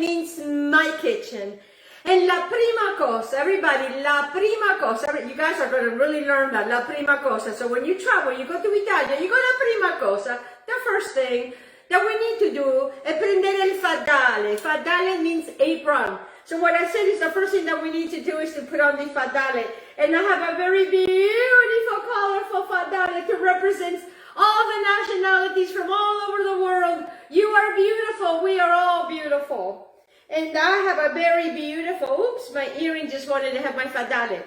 means my kitchen. And la prima cosa, everybody, la prima cosa, you guys are going to really learn that, la prima cosa. So when you travel, you go to Italia, you go la prima cosa, the first thing that we need to do is prendere il fadale. Fadale means apron. So what I said is the first thing that we need to do is to put on the fadale. And I have a very beautiful, colorful fadale to represent all the nationalities from all over the world. You are beautiful. We are all beautiful. And I have a very beautiful, oops, my earring just wanted to have my fadale.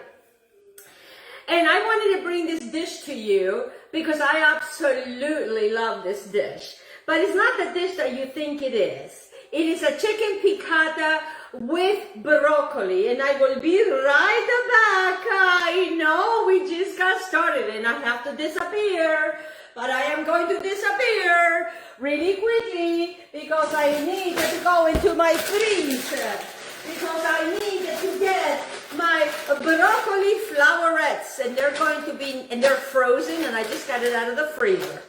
And I wanted to bring this dish to you because I absolutely love this dish. But it's not the dish that you think it is. It is a chicken piccata with broccoli. And I will be right back. I know we just got started and I have to disappear. But I am going to disappear really quickly because I need to go into my freezer. Because I need to get my broccoli flowerets. And they're going to be, and they're frozen and I just got it out of the freezer.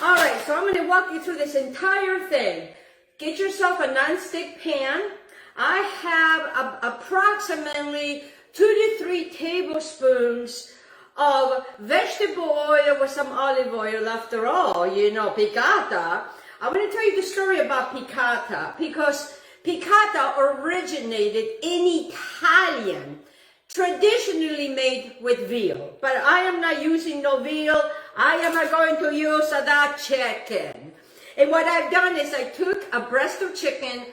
All right, so I'm going to walk you through this entire thing. Get yourself a non-stick pan. I have approximately 2 to 3 tablespoons of vegetable oil with some olive oil. After all, you know, piccata. I'm going to tell you the story about piccata because piccata originated in Italian, traditionally made with veal. But I am not using no veal. I am going to use that chicken. And what I've done is I took a breast of chicken,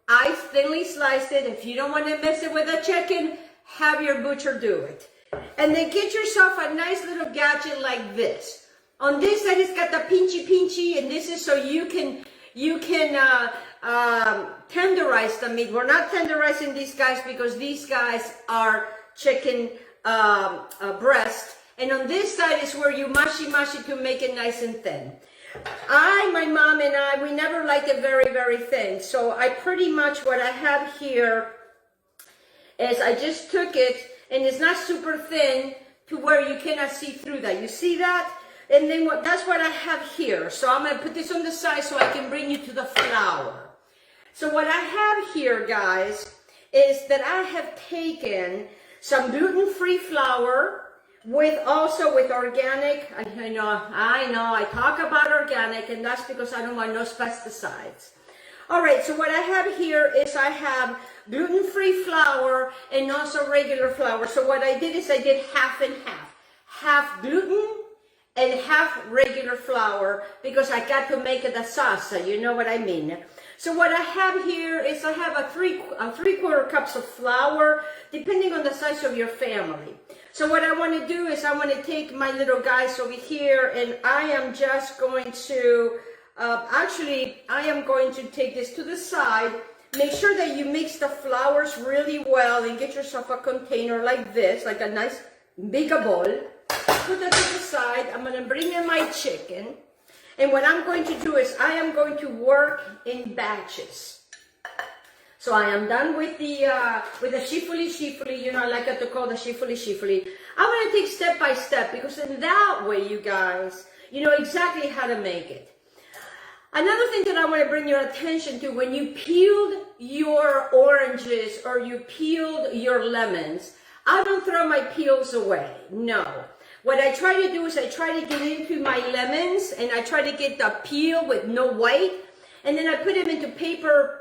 I thinly sliced it. If you don't want to mess it with a chicken, have your butcher do it. And then get yourself a nice little gadget like this. On this side, it's got the pinchy, and this is so you can tenderize the meat. We're not tenderizing these guys because these guys are chicken breast. And on this side is where you mash it to make it nice and thin. My mom and I, we never liked it very, very thin. So I pretty much, what I have here is I just took it, and it's not super thin to where you cannot see through that. You see that? And then that's what I have here. So I'm going to put this on the side so I can bring you to the flour. So what I have here, guys, is that I have taken some gluten-free flour with organic. I know, I talk about organic, and that's because I don't want no pesticides. All right, so what I have here is I have gluten-free flour and also regular flour. So what I did is I did half and half. Half gluten and half regular flour because I got to make it a salsa, you know what I mean. So what I have here is I have a three-quarter cups of flour, depending on the size of your family. So what I want to do is I want to take my little guys over here, and I am just going to, I am going to take this to the side. Make sure that you mix the flours really well and get yourself a container like this, like a nice big bowl. Put that to the side. I'm going to bring in my chicken. And what I'm going to do is I am going to work in batches. So I am done with the shifuli, you know, I like it to call the shifuli. I'm going to take step by step because in that way, you guys, you know exactly how to make it. Another thing that I want to bring your attention to, when you peeled your oranges or you peeled your lemons, I don't throw my peels away. No. What I try to do is I try to get into my lemons and I try to get the peel with no white. And then I put them into paper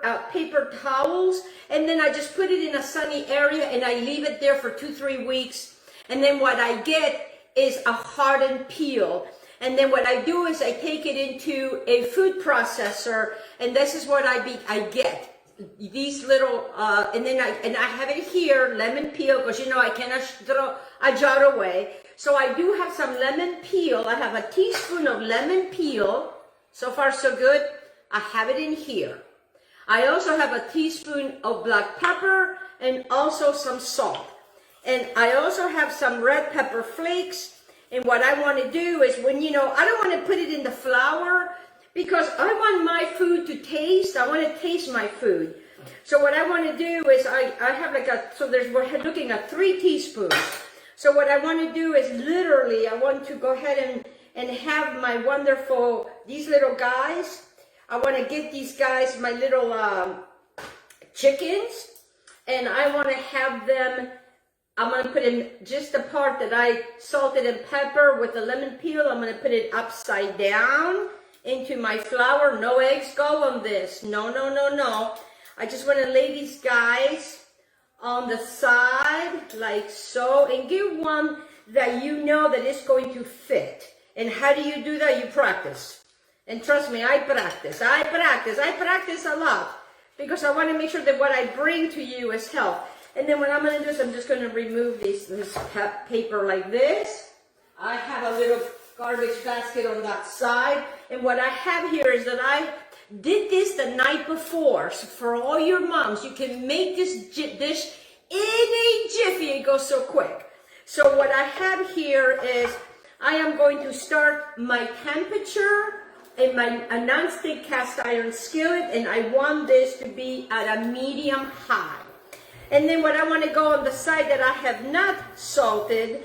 towels, and then I just put it in a sunny area and I leave it there for 2-3 weeks. And then what I get is a hardened peel. And then what I do is I take it into a food processor, and this is what I get. These little, and I have it here, lemon peel, because you know I cannot throw a jar away. So I do have some lemon peel. I have a teaspoon of lemon peel. So far so good. I have it in here. I also have a teaspoon of black pepper and also some salt. And I also have some red pepper flakes. And what I want to do is I don't want to put it in the flour because I want my food to taste. I want to taste my food. So what I want to do is I have we're looking at 3 teaspoons. So what I want to do is literally, I want to go ahead and have my wonderful, these little guys. I want to get these guys, my little chickens, and I want to have them, I'm going to put in just the part that I salted and pepper with the lemon peel. I'm going to put it upside down into my flour. No eggs go on this. No, no, no, no. I just want to lay these guys on the side like so, and get one that you know that is going to fit. And how do you do that? You practice. And trust me, I practice a lot, because I want to make sure that what I bring to you is health. And then what I'm going to do is I'm just going to remove this paper like this. I have a little garbage basket on that side. And what I have here is that I did this the night before. So for all your moms, you can make this dish in a jiffy. It goes so quick. So what I have here is I am going to start my temperature in a non-stick cast iron skillet, and I want this to be at a medium high. And then what I want to go on the side that I have not salted,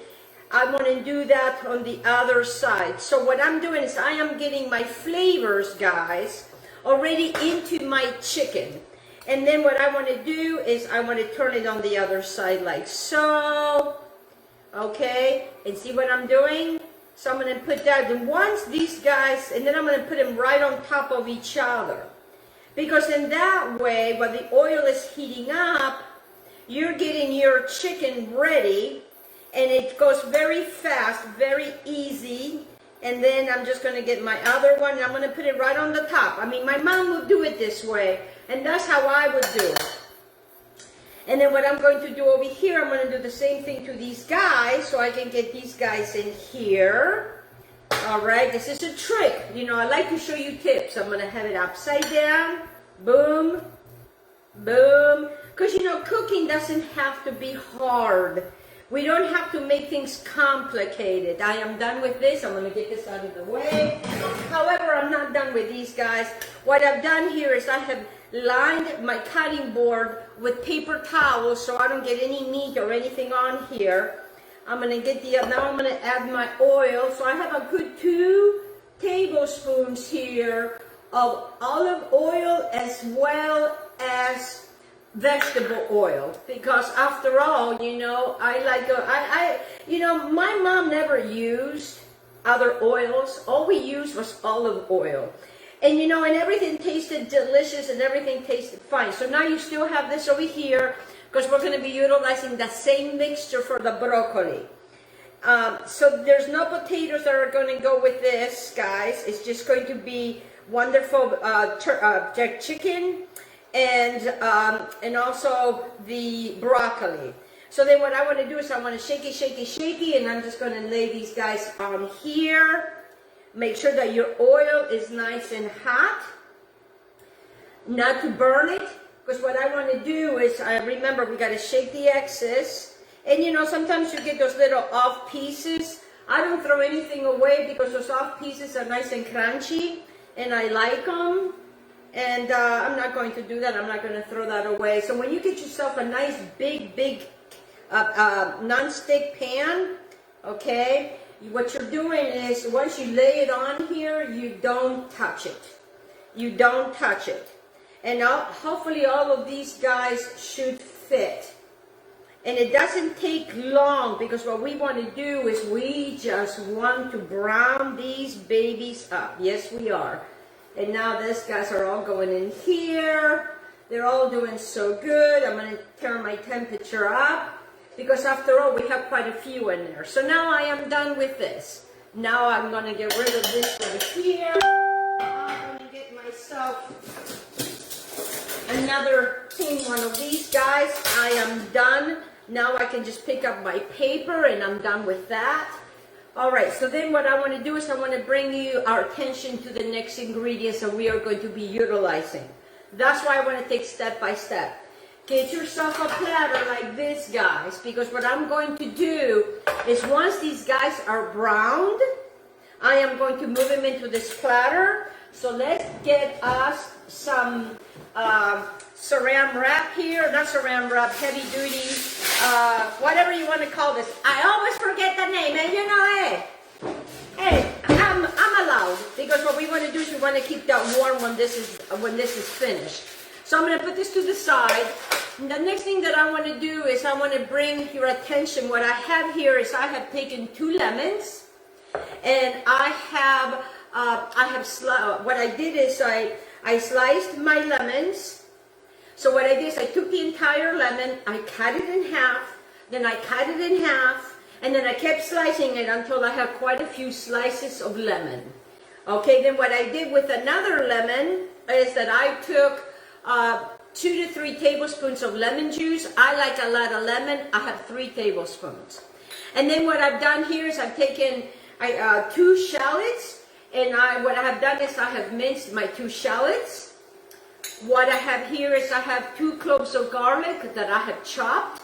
I want to do that on the other side. So what I'm doing is I am getting my flavors, guys, already into my chicken. And then what I want to do is I want to turn it on the other side like so. Okay, and see what I'm doing? So I'm going to put that, and once these guys, and then I'm going to put them right on top of each other. Because in that way, while the oil is heating up, you're getting your chicken ready, and it goes very fast, very easy. And then I'm just going to get my other one, and I'm going to put it right on the top. I mean, my mom would do it this way, and that's how I would do it. And then what I'm going to do over here, I'm going to do the same thing to these guys, so I can get these guys in here. All right, this is a trick. You know, I like to show you tips. I'm going to have it upside down. Boom, boom. Because, you know, cooking doesn't have to be hard. We don't have to make things complicated. I am done with this. I'm going to get this out of the way. However, I'm not done with these guys. What I've done here is I have lined my cutting board with paper towels so I don't get any meat or anything on here. I'm going to get now I'm going to add my oil. So I have a good 2 tablespoons here of olive oil as well as vegetable oil, because after all, you know, you know, my mom never used other oils. All we used was olive oil. And you know, and everything tasted delicious and everything tasted fine. So now you still have this over here, because we're going to be utilizing the same mixture for the broccoli. So there's no potatoes that are going to go with this, guys. It's just going to be wonderful chicken and also the broccoli. So then what I want to do is I want to shaky, and I'm just going to lay these guys on here. Make sure that your oil is nice and hot, not to burn it, because what I want to do is, remember, we got to shake the excess. And you know, sometimes you get those little off pieces. I don't throw anything away because those off pieces are nice and crunchy, and I like them. And I'm not going to do that. I'm not going to throw that away. So when you get yourself a nice big non-stick pan, okay, what you're doing is once you lay it on here, you don't touch it. You don't touch it. And hopefully all of these guys should fit. And it doesn't take long, because what we want to do is we just want to brown these babies up. Yes, we are. And now these guys are all going in here. They're all doing so good. I'm going to turn my temperature up, because after all, we have quite a few in there. So now I am done with this. Now I'm going to get rid of this right here. I'm going to get myself another one of these guys. I am done. Now I can just pick up my paper, and I'm done with that. All right, so then what I want to do is I want to bring you our attention to the next ingredients that we are going to be utilizing. That's why I want to take step by step. Get yourself a platter like this, guys, because what I'm going to do is once these guys are browned, I am going to move them into this platter. So let's get us some saran wrap here, not saran wrap, heavy duty, whatever you want to call this. I always forget the name, and you know, hey, I'm allowed, because what we want to do is we want to keep that warm when this is finished. So I'm going to put this to the side. And the next thing that I want to do is I want to bring your attention. What I have here is I have taken 2 lemons, and what I did is I sliced my lemons. So what I did is I took the entire lemon, I cut it in half, then I cut it in half, and then I kept slicing it until I have quite a few slices of lemon. Okay, then what I did with another lemon is that I took 2 to 3 tablespoons of lemon juice. I like a lot of lemon. I have 3 tablespoons. And then what I've done here is I've taken 2 shallots, and what I have done is I have minced my 2 shallots. What I have here is I have 2 cloves of garlic that I have chopped.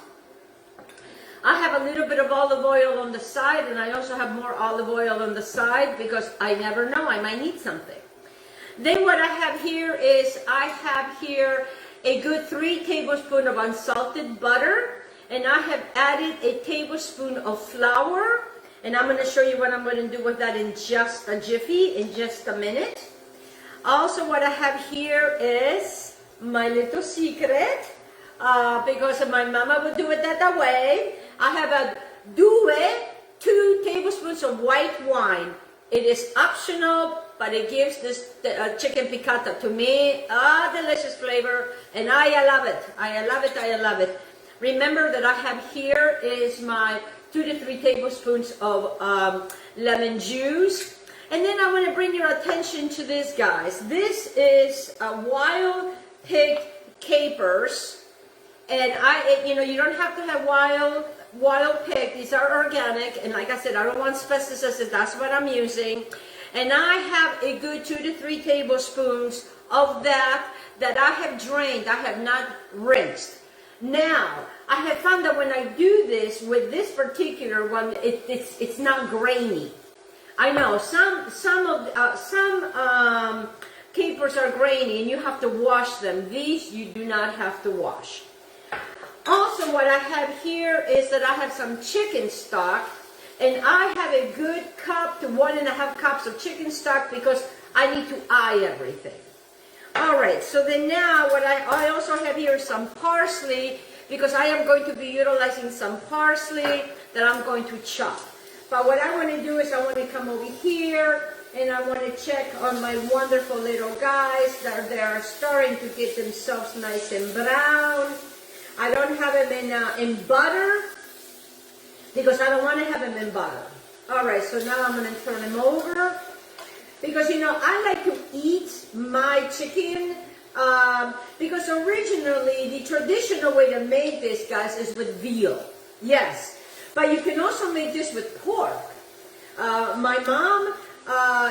I have a little bit of olive oil on the side, and I also have more olive oil on the side because I never know, I might need something. Then what I have here is I have here a good 3 tablespoons of unsalted butter, and I have added a tablespoon of flour, and I'm going to show you what I'm going to do with that in just a jiffy, in just a minute. Also, what I have here is my little secret, because my mama would do it that way. I have 2 tablespoons of white wine. It is optional, but it gives this chicken piccata to me a delicious flavor, and I love it. I love it. I love it. Remember that I have here is my 2 to 3 tablespoons of lemon juice. And then I want to bring your attention to this, guys. This is wild pig capers, and you don't have to have wild pig. These are organic, and like I said, I don't want pesticides. That's what I'm using. And I have a good 2 to 3 tablespoons of that I have drained. I have not rinsed. Now, I have found that when I do this with this particular one, it's not grainy. I know some capers are grainy and you have to wash them. These you do not have to wash. Also, what I have here is that I have some chicken stock, and I have a good cup to 1.5 cups of chicken stock because I need to eye everything. All right, so then now what I also have here is some parsley, because I am going to be utilizing some parsley that I'm going to chop. But what I want to do is I want to come over here and I want to check on my wonderful little guys that they are starting to get themselves nice and brown. I don't have them in butter because I don't want to have them in butter. All right, so now I'm going to turn them over because, I like to eat my chicken because originally the traditional way to make this, guys, is with veal. Yes. But you can also make this with pork. My mom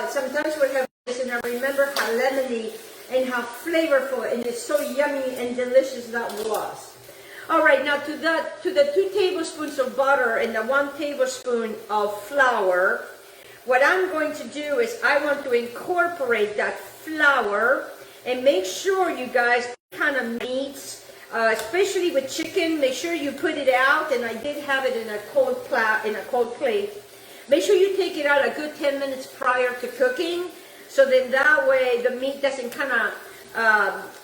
sometimes would have this, and I remember how lemony and how flavorful and it's so yummy and delicious that was. All right, now to the 2 tablespoons of butter and the 1 tablespoon of flour, what I'm going to do is I want to incorporate that flour and make sure you guys kind of meats. Especially with chicken, make sure you put it out, and I did have it in a cold plate. Make sure you take it out a good 10 minutes prior to cooking, so then that way the meat doesn't kind of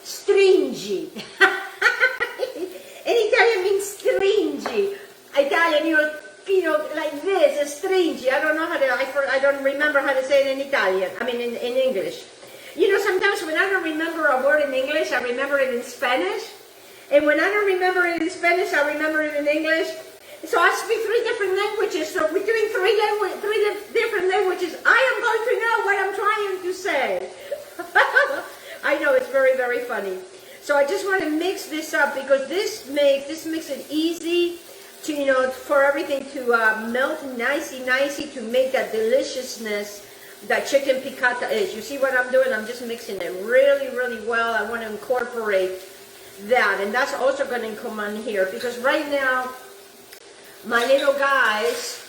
stringy. In Italian means stringy. Italian, like this, is stringy. I don't know how to, I don't remember how to say it in Italian, in English. Sometimes when I don't remember a word in English, I remember it in Spanish. And when I don't remember it in Spanish, I remember it in English. So I speak 3 different languages. So between 3 different languages, I am going to know what I'm trying to say. I know, it's very, very funny. So I just want to mix this up because this makes it easy to, for everything to melt nicey to make that deliciousness that chicken piccata is. You see what I'm doing? I'm just mixing it really, really well. I want to incorporate that, and that's also going to come on here because right now my little guys,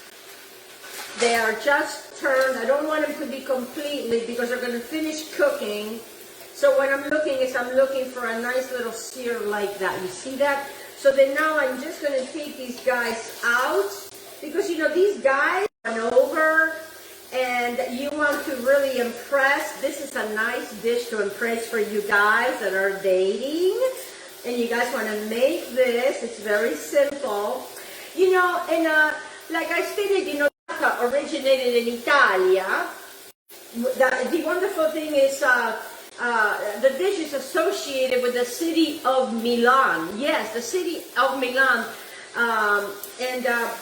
they are just turned. I don't want them to be completely because they're going to finish cooking. So what I'm looking for a nice little sear like that. You see that? So then now I'm just going to take these guys out because these guys run over and you want to really impress, this is a nice dish to impress for you guys that are dating, and you guys want to make this. It's very simple. You know, and like I stated, you know, originated in Italia. The wonderful thing is the dish is associated with the city of Milan. Yes, the city of Milan.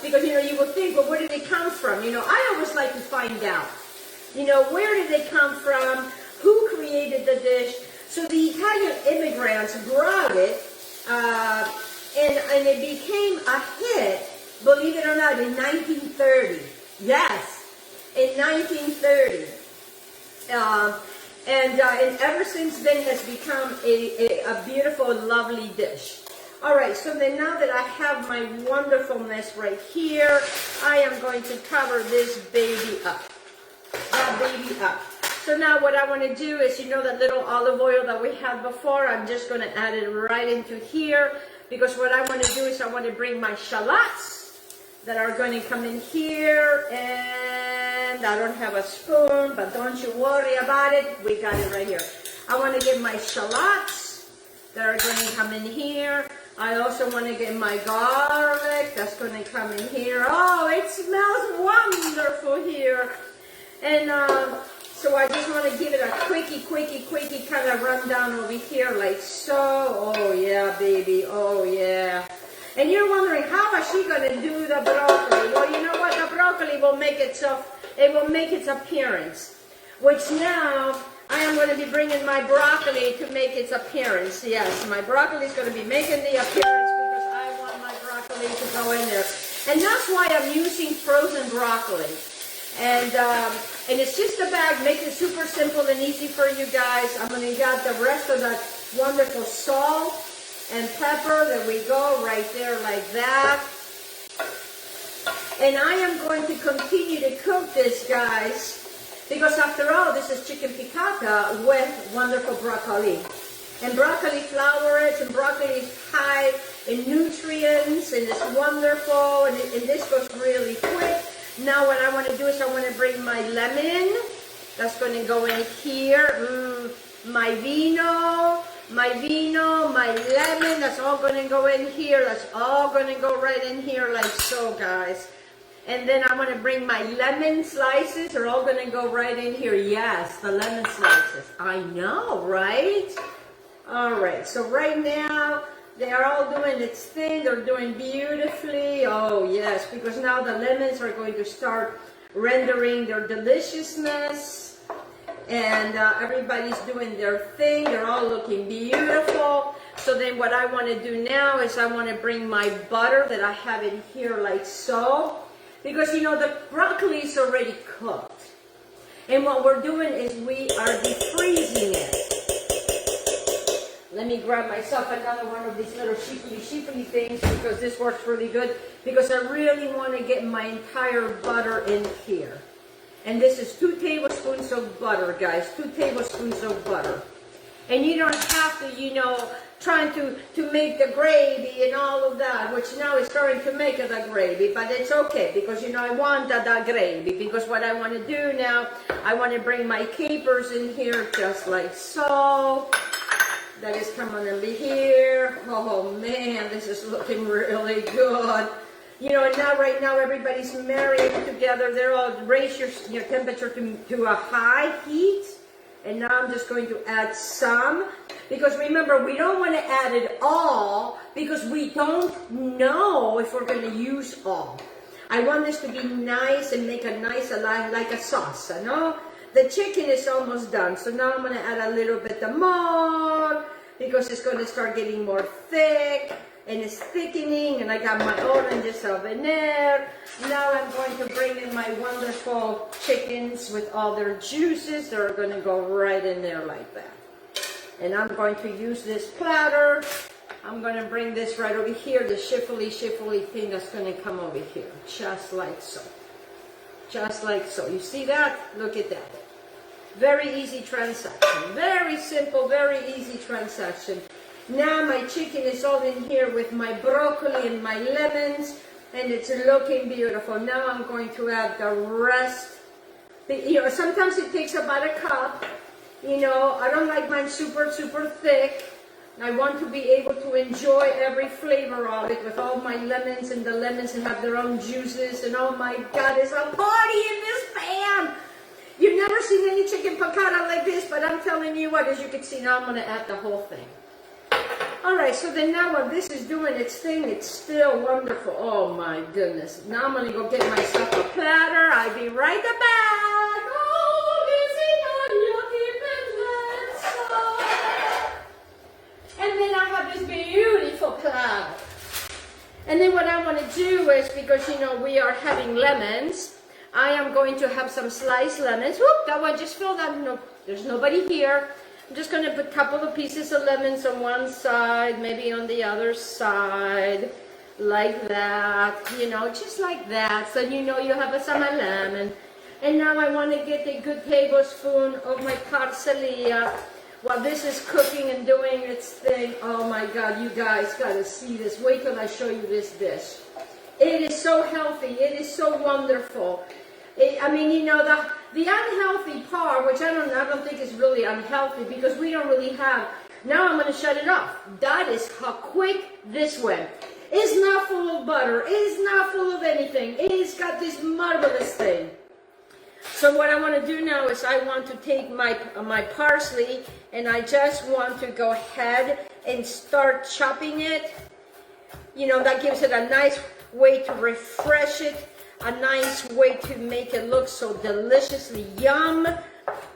Because, you know, you will think, well, where did it come from? You know, I always like to find out, you know, where did it come from? Who created the dish? So the Italian immigrants brought it, and it became a hit, believe it or not, in 1930. Yes, in 1930. And ever since then has become a beautiful, lovely dish. All right, so then now that I have my wonderfulness right here, I am going to cover this baby up. That baby up. So now what I want to do is, you know, that little olive oil that we had before, I'm just going to add it right into here, because what I want to do is I want to bring my shallots that are going to come in here, and I don't have a spoon, but don't you worry about it, we got it right here. I want to get my shallots that are going to come in here. I also want to get my garlic that's going to come in here. Oh, it smells wonderful here. And so I just want to give it a quickie kind of rundown over here like so. Oh yeah, baby, oh yeah. And you're wondering, how is she going to do the broccoli? Well, you know what? The broccoli will make itself, it will make its appearance. Which now, I am going to be bringing my broccoli to make its appearance. Yes, my broccoli is going to be making the appearance because I want my broccoli to go in there. And that's why I'm using frozen broccoli. And it's just a bag, make it super simple and easy for you guys. I'm going to get the rest of that wonderful salt and pepper. There we go, right there like that. And I am going to continue to cook this, guys, because after all, this is chicken piccata with wonderful broccoli. And broccoli flowers, and broccoli is high in nutrients, and it's wonderful, and this goes really quick. Now what I want to do is I want to bring my lemon. That's going to go in here. My vino, my lemon. That's all going to go in here. That's all going to go right in here like so, guys. And then I want to bring my lemon slices. They're all going to go right in here. Yes, the lemon slices. I know, right? All right. So right now, they are all doing its thing. They're doing beautifully. Oh, yes, because now the lemons are going to start rendering their deliciousness. And everybody's doing their thing. They're all looking beautiful. So then what I want to do now is I want to bring my butter that I have in here like so. Because, you know, the broccoli is already cooked. And what we're doing is we are defreezing it. Let me grab myself another one of these little sheeply things because this works really good. Because I really want to get my entire butter in here. And this is 2 tablespoons of butter, guys. 2 tablespoons of butter. And you don't have to, you know, trying to make the gravy and all of that, which now is starting to make the gravy, but it's okay because, you know, I want the gravy because what I want to do now, I want to bring my capers in here just like so. That is coming over here. Oh man, this is looking really good. You know, and now right now everybody's marrying together. They're all raise your temperature to a high heat. And now I'm just going to add some, because remember, we don't want to add it all, because we don't know if we're going to use all. I want this to be nice and make a nice, like a sauce, no? The chicken is almost done, so now I'm going to add a little bit more, because it's going to start getting more thick, and it's thickening, and I got my oranges over there. Now I'm going to bring in my wonderful chickens with all their juices. They're going to go right in there like that. And I'm going to use this platter. I'm going to bring this right over here, the shiffly thing that's going to come over here, just like so. Just like so. You see that? Look at that. Very easy transaction. Very simple, very easy transaction. Now my chicken is all in here with my broccoli and my lemons, and it's looking beautiful. Now I'm going to add the rest You know, sometimes it takes about a cup. You know, I don't like mine super, super thick. I want to be able to enjoy every flavor of it with all my lemons, and the lemons have their own juices, and oh my God, it's a party in this pan. You've never seen any chicken piccata like this, but I'm telling you what, as you can see now, I'm going to add the whole thing. Alright, so then now while this is doing its thing, it's still wonderful. Oh my goodness. Now I'm going to go get myself a platter. I'll be right back. Oh, this is a yucky business. And then I have this beautiful platter. And then what I want to do is, because you know we are having lemons, I am going to have some sliced lemons. Whoop, that one just filled up. No, there's nobody here. I'm just going to put a couple of pieces of lemons on one side, maybe on the other side, like that, you know, just like that. So you know you have some lemon. And now I want to get a good tablespoon of my parsley while this is cooking and doing its thing. Oh my God, you guys got to see this. Wait till I show you this dish. It is so healthy. It is so wonderful. I mean, you know, the unhealthy part, which I don't think is really unhealthy, because we don't really have. Now I'm going to shut it off. That is how quick this went. It's not full of butter. It's not full of anything. It's got this marvelous thing. So what I want to do now is I want to take my parsley, and I just want to go ahead and start chopping it. You know, that gives it a nice way to refresh it. A nice way to make it look so deliciously yum.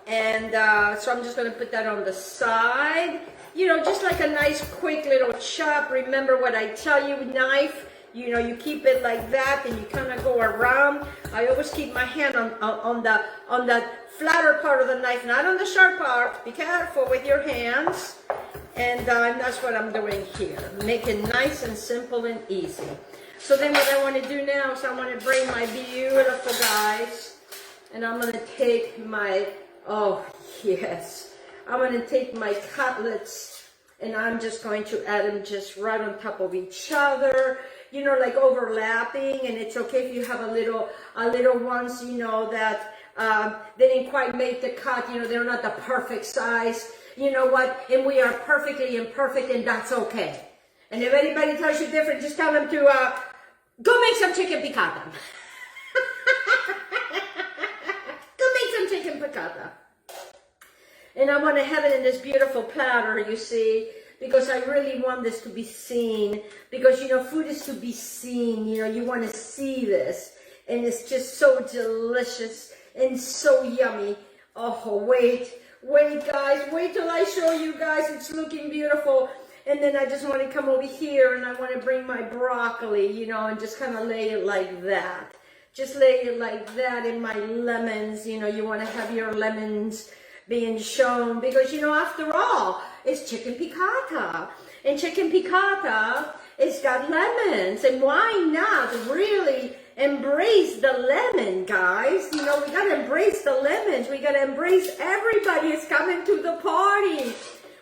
And so I'm just going to put that on the side. You know, just like a nice quick little chop. Remember what I tell you, knife, you know, you keep it like that and you kind of go around. I always keep my hand on the flatter part of the knife, not on the sharp part. Be careful with your hands. And that's what I'm doing here. Make it nice and simple and easy. So then what I want to do now is I want to bring my beautiful guys, and I'm going to take my, oh yes, I'm going to take my cutlets, and I'm just going to add them just right on top of each other, you know, like overlapping. And it's okay if you have a little ones, you know, that they didn't quite make the cut, you know, they're not the perfect size. You know what? And we are perfectly imperfect, and that's okay. And if anybody tells you different, just tell them to go make some chicken piccata. Go make some chicken piccata. And I want to have it in this beautiful platter, you see, because I really want this to be seen. Because, you know, food is to be seen. You know, you want to see this. And it's just so delicious and so yummy. Oh, wait, guys. Wait till I show you guys. It's looking beautiful. And then I just want to come over here and I want to bring my broccoli, you know, and just kind of lay it like that. Just lay it like that in my lemons. You know, you want to have your lemons being shown because, you know, after all, it's chicken piccata. And chicken piccata, it's got lemons. And why not really embrace the lemon, guys? You know, we got to embrace the lemons. We got to embrace everybody is coming to the party.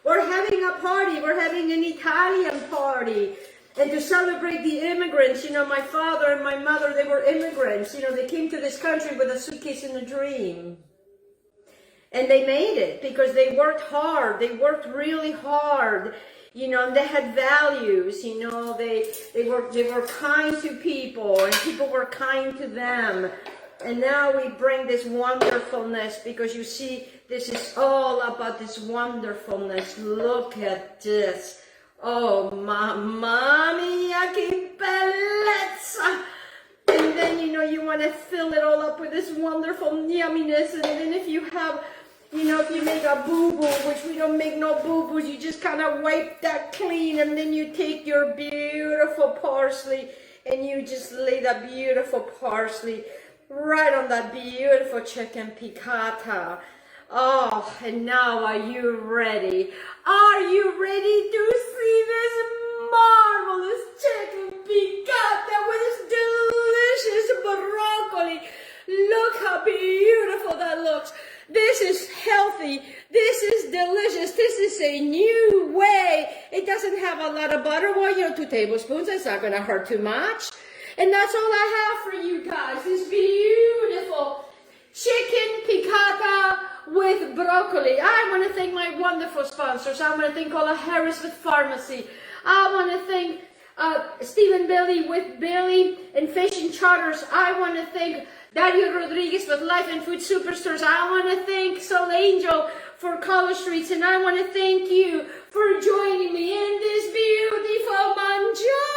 We're having a party. We're having an Italian party. And to celebrate the immigrants, you know, my father and my mother, they were immigrants. You know, they came to this country with a suitcase and a dream. And they made it because they worked hard. They worked really hard. You know, and they had values. You know, they were kind to people and people were kind to them. And now we bring this wonderfulness because you see, this is all about this wonderfulness. Look at this. Oh, mamma mia, che bellezza. And then, you know, you want to fill it all up with this wonderful yumminess. And then if you have, you know, if you make a boo-boo, which we don't make no boo-boos, you just kind of wipe that clean. And then you take your beautiful parsley and you just lay that beautiful parsley right on that beautiful chicken piccata. Oh, and now are you ready? Are you ready to see this marvelous chicken piccata with this delicious broccoli? Look how beautiful that looks. This is healthy. This is delicious. This is a new way. It doesn't have a lot of butter. Well, you know, 2 tablespoons. It's not going to hurt too much. And that's all I have for you guys. This beautiful chicken piccata with broccoli. I want to thank my wonderful sponsors. I want to thank Ola Harris with FARMASI. I want to thank Stephen Bailey with Bailey and Fishing Charters. I want to thank Dario Rodriguez with Life and Food Superstores. I want to thank Soul Angel for Color Streets. And I want to thank you for joining me in this beautiful mangiata.